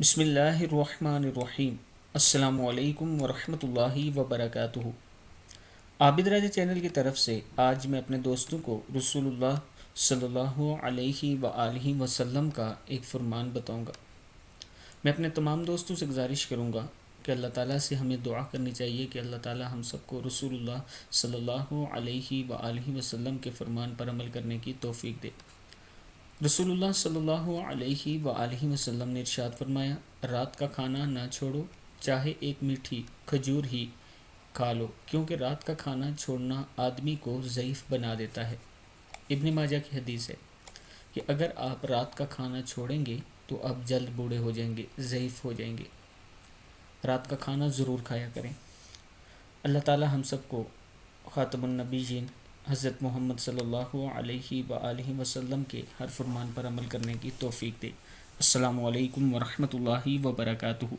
بسم اللہ الرحمن الرحیم۔ السلام علیکم ورحمۃ اللہ وبرکاتہ۔ عابد راجہ چینل کی طرف سے آج میں اپنے دوستوں کو رسول اللہ صلی اللہ علیہ وآلہ وسلم کا ایک فرمان بتاؤں گا۔ میں اپنے تمام دوستوں سے گزارش کروں گا کہ اللہ تعالیٰ سے ہمیں دعا کرنی چاہیے کہ اللہ تعالیٰ ہم سب کو رسول اللہ صلی اللہ علیہ وآلہ وسلم کے فرمان پر عمل کرنے کی توفیق دے۔ رسول اللہ صلی اللہ علیہ وآلہ وسلم نے ارشاد فرمایا، رات کا کھانا نہ چھوڑو، چاہے ایک میٹھی کھجور ہی کھا لو، کیونکہ رات کا کھانا چھوڑنا آدمی کو ضعیف بنا دیتا ہے۔ ابن ماجہ کی حدیث ہے کہ اگر آپ رات کا کھانا چھوڑیں گے تو آپ جلد بوڑھے ہو جائیں گے، ضعیف ہو جائیں گے۔ رات کا کھانا ضرور کھایا کریں۔ اللہ تعالی ہم سب کو خاتم النبیین حضرت محمد صلی اللہ علیہ وآلہ وسلم کے ہر فرمان پر عمل کرنے کی توفیق دے۔ السلام علیکم ورحمۃ اللہ وبرکاتہ۔